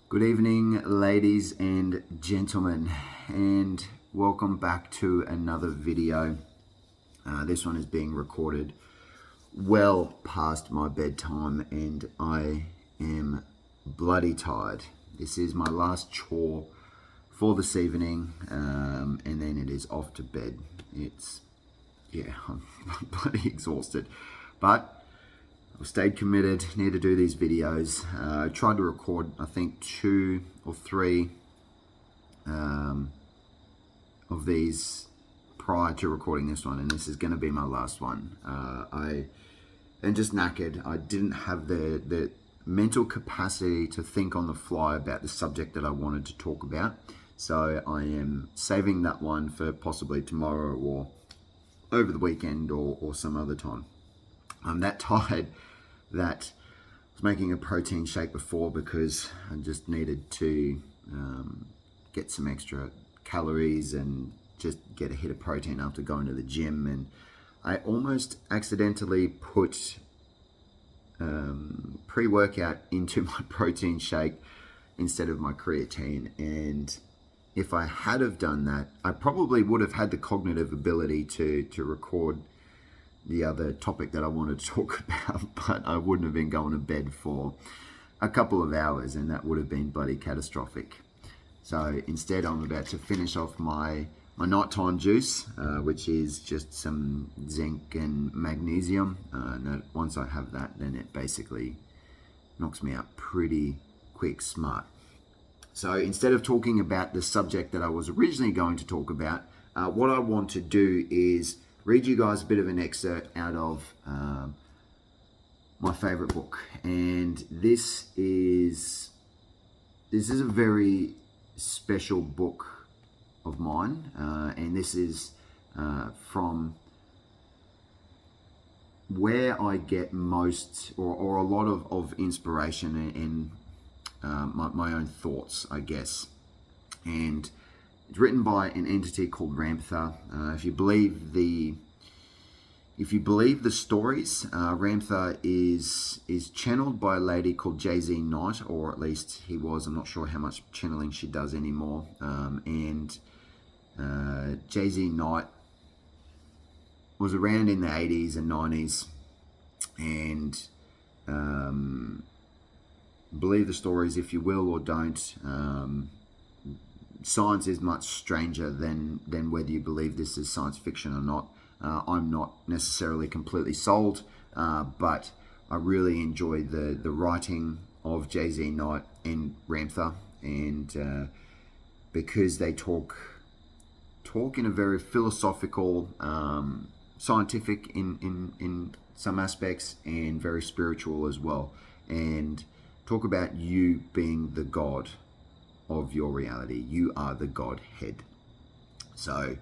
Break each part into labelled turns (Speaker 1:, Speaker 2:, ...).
Speaker 1: Good evening, ladies and gentlemen, and welcome back to another video. This one is being recorded well past my bedtime, and I am bloody tired. This is my last chore for this evening, and then it is off to bed. I'm bloody exhausted, but I've stayed committed, need to do these videos. I tried to record, I think, 2 or 3 of these prior to recording this one, and this is going to be my last one. I am just knackered. I didn't have the mental capacity to think on the fly about the subject that I wanted to talk about, so I am saving that one for possibly tomorrow or over the weekend or some other time. I'm that tired that I was making a protein shake before because I just needed to get some extra calories and just get a hit of protein after going to the gym. And I almost accidentally put pre-workout into my protein shake instead of my creatine. And if I had have done that, I probably would have had the cognitive ability to record the other topic that I wanted to talk about, but I wouldn't have been going to bed for a couple of hours, and that would have been bloody catastrophic. So instead, I'm about to finish off my nighttime juice, which is just some zinc and magnesium. And once I have that, then it basically knocks me out pretty quick smart. So instead of talking about the subject that I was originally going to talk about, what I want to do is read you guys a bit of an excerpt out of my favorite book. And this is a very special book of mine, and this is from where I get most or a lot of inspiration and my own thoughts, I guess. And it's written by an entity called Ramtha. If you believe the stories, Ramtha is channeled by a lady called JZ Knight, or at least he was. I'm not sure how much channeling she does anymore. And JZ Knight was around in the 80s and 90s, and believe the stories if you will or don't. Science is much stranger than whether you believe this is science fiction or not. I'm not necessarily completely sold, but I really enjoy the writing of JZ Knight and Ramtha, and because they talk in a very philosophical, scientific in some aspects, and very spiritual as well, and talk about you being the God of your reality. You are the Godhead. So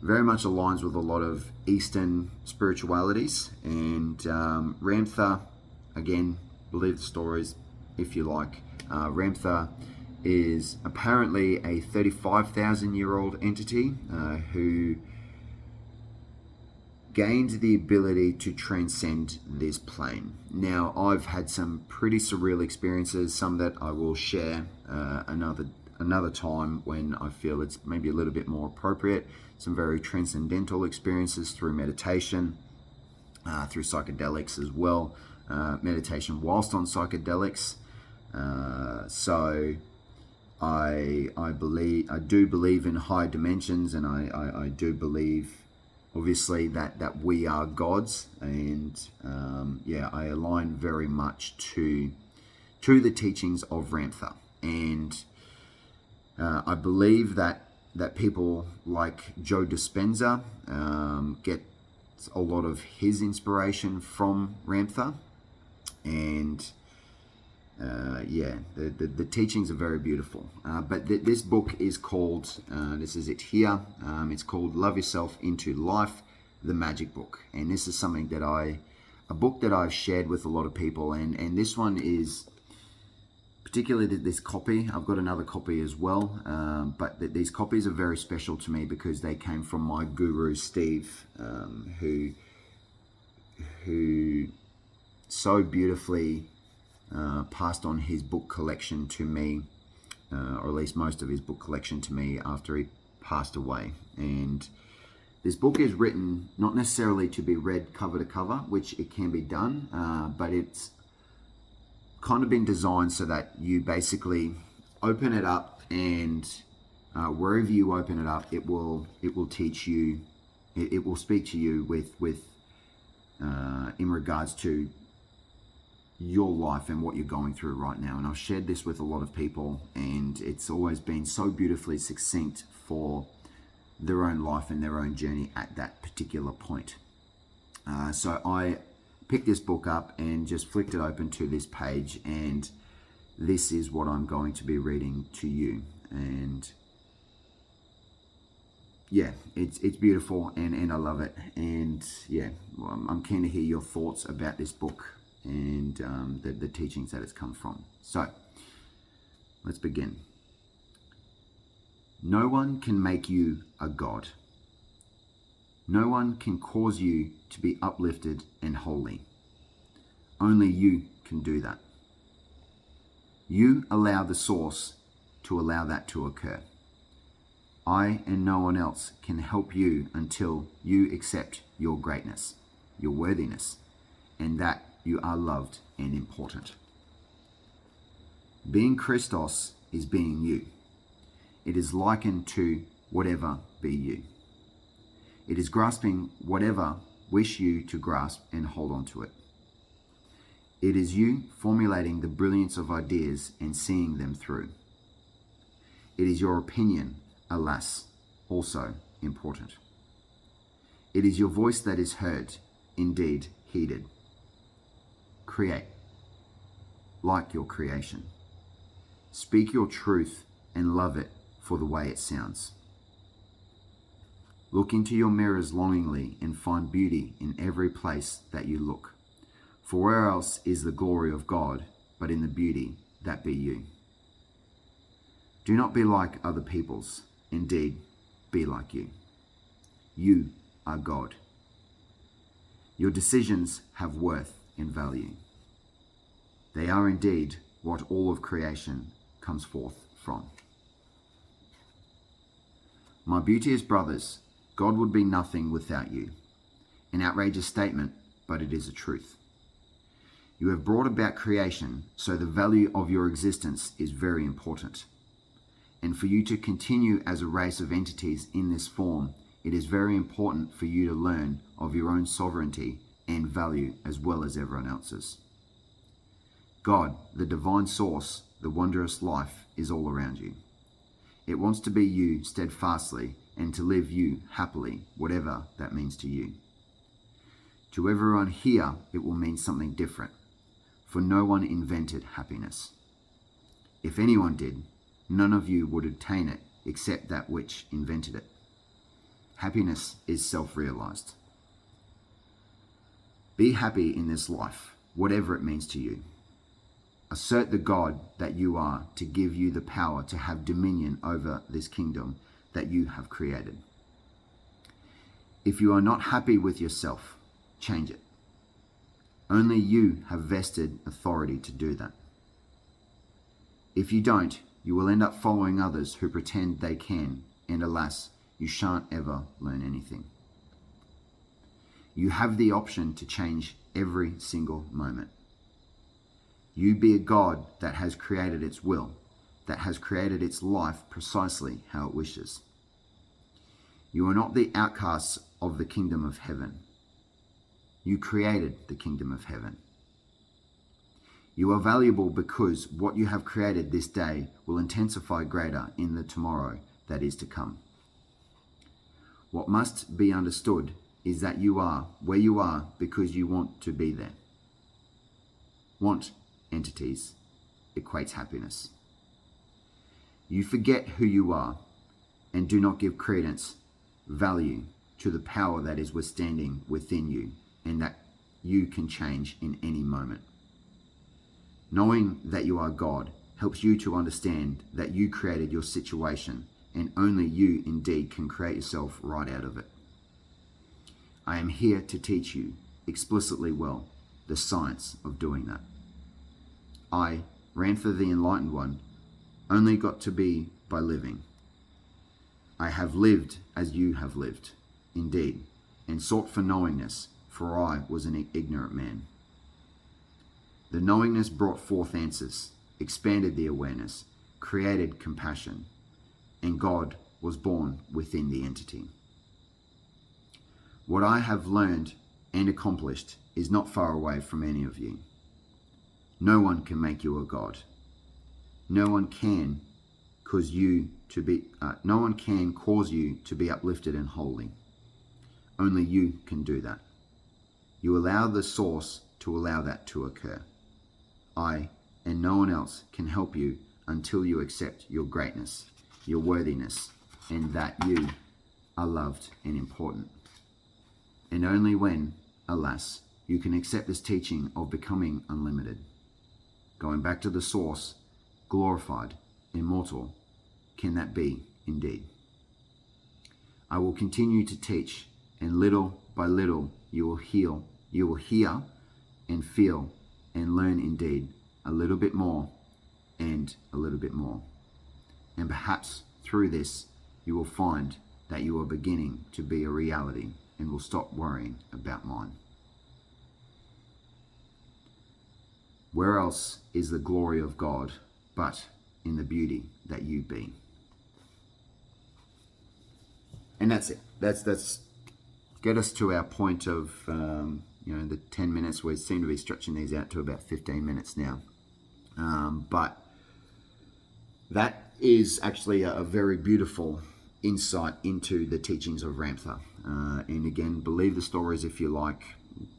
Speaker 1: very much aligns with a lot of Eastern spiritualities. And Ramtha, again, believe the stories if you like. Ramtha is apparently a 35,000-year-old entity who gained the ability to transcend this plane. Now, I've had some pretty surreal experiences, some that I will share another time when I feel it's maybe a little bit more appropriate. Some very transcendental experiences through meditation, through psychedelics as well. Meditation whilst on psychedelics. So I do believe in high dimensions, and I do believe, obviously, that we are gods, and I align very much to the teachings of Ramtha. And I believe that people like Joe Dispenza get a lot of his inspiration from Ramtha, and the teachings are very beautiful. But this book is called, this is it here, it's called Love Yourself into Life, the Magic Book. And this is something that a book that I've shared with a lot of people, and this one is, particularly this copy, I've got another copy as well, but these copies are very special to me because they came from my guru, Steve, who so beautifully passed on his book collection to me, or at least most of his book collection to me after he passed away. And this book is written not necessarily to be read cover to cover, which it can be done, but it's kind of been designed so that you basically open it up, and wherever you open it up, it will teach you, it will speak to you with in regards to your life and what you're going through right now. And I've shared this with a lot of people, and it's always been so beautifully succinct for their own life and their own journey at that particular point. So I picked this book up and just flicked it open to this page, and this is what I'm going to be reading to you. And yeah, it's beautiful, and I love it. And yeah, well, I'm keen to hear your thoughts about this book and the teachings that it's come from. So let's begin. No one can make you a god. No one can cause you to be uplifted and holy. Only you can do that. You allow the source to allow that to occur. I and no one else can help you until you accept your greatness, your worthiness, and that you are loved and important. Being Christos is being you. It is likened to whatever be you. It is grasping whatever wish you to grasp and hold on to it. It is you formulating the brilliance of ideas and seeing them through. It is your opinion, alas, also important. It is your voice that is heard, indeed heeded. Create, like your creation. Speak your truth and love it for the way it sounds. Look into your mirrors longingly and find beauty in every place that you look. For where else is the glory of God but in the beauty that be you? Do not be like other peoples. Indeed, be like you. You are God. Your decisions have worth and value. They are indeed what all of creation comes forth from. My beauteous brothers, God would be nothing without you. An outrageous statement, but it is a truth. You have brought about creation, so the value of your existence is very important. And for you to continue as a race of entities in this form, it is very important for you to learn of your own sovereignty and value as well as everyone else's. God, the divine source, the wondrous life, is all around you. It wants to be you steadfastly and to live you happily, whatever that means to you. To everyone here, it will mean something different, for no one invented happiness. If anyone did, none of you would attain it except that which invented it. Happiness is self-realized. Be happy in this life, whatever it means to you. Assert the God that you are to give you the power to have dominion over this kingdom that you have created. If you are not happy with yourself, change it. Only you have vested authority to do that. If you don't, you will end up following others who pretend they can, and alas, you shan't ever learn anything. You have the option to change every single moment. You be a God that has created its will, that has created its life precisely how it wishes. You are not the outcasts of the kingdom of heaven. You created the kingdom of heaven. You are valuable because what you have created this day will intensify greater in the tomorrow that is to come. What must be understood is that you are where you are because you want to be there. Want, entities, equates happiness. You forget who you are and do not give credence, value to the power that is withstanding within you and that you can change in any moment. Knowing that you are God helps you to understand that you created your situation and only you indeed can create yourself right out of it. I am here to teach you explicitly well the science of doing that. I, Ramtha the Enlightened One, only got to be by living. I have lived as you have lived, indeed, and sought for knowingness, for I was an ignorant man. The knowingness brought forth answers, expanded the awareness, created compassion, and God was born within the entity. What I have learned and accomplished is not far away from any of you. No one can make you a god. No one can cause you to be uplifted and holy. Only you can do that. You allow the source to allow that to occur. I and no one else can help you until you accept your greatness, your worthiness, and that you are loved and important. And only when, alas, you can accept this teaching of becoming unlimited, going back to the source, glorified, immortal, can that be indeed. I will continue to teach, and little by little you will hear and feel and learn indeed a little bit more and a little bit more. And perhaps through this you will find that you are beginning to be a reality and will stop worrying about mine. Where else is the glory of God but in the beauty that you be? And that's it. That's get us to our point of the 10 minutes. We seem to be stretching these out to about 15 minutes now. But that is actually a very beautiful insight into the teachings of Ramtha. And again, believe the stories if you like.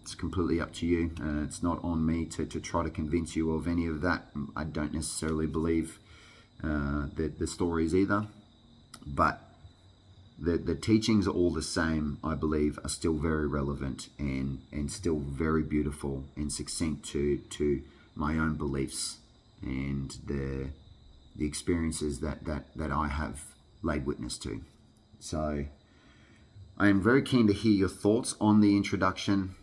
Speaker 1: It's completely up to you. It's not on me to try to convince you of any of that. I don't necessarily believe the stories either. But the teachings are all the same, I believe, are still very relevant and still very beautiful and succinct to my own beliefs and the experiences that I have laid witness to. So I am very keen to hear your thoughts on the introduction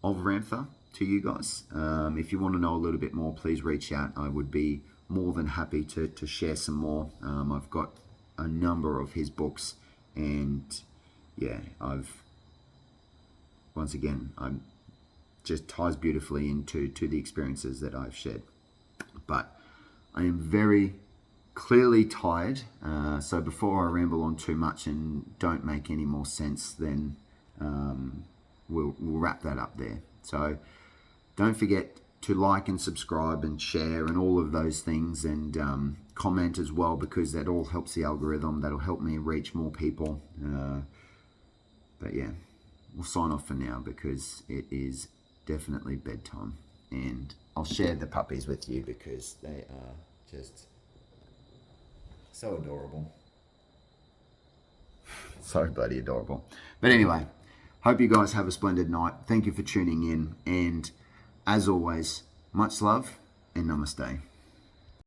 Speaker 1: of Ramtha to you guys. If you want to know a little bit more, please reach out. I would be more than happy to share some more. I've got a number of his books, and I'm just ties beautifully into the experiences that I've shared. But I am very clearly tired, so before I ramble on too much and don't make any more sense, then we'll wrap that up there. So don't forget to like and subscribe and share and all of those things, and comment as well, because that all helps the algorithm. That'll help me reach more people. But yeah, we'll sign off for now because it is definitely bedtime, and I'll share the puppies with you because they are just so adorable. So bloody adorable. But anyway, hope you guys have a splendid night. Thank you for tuning in, and as always, much love and namaste.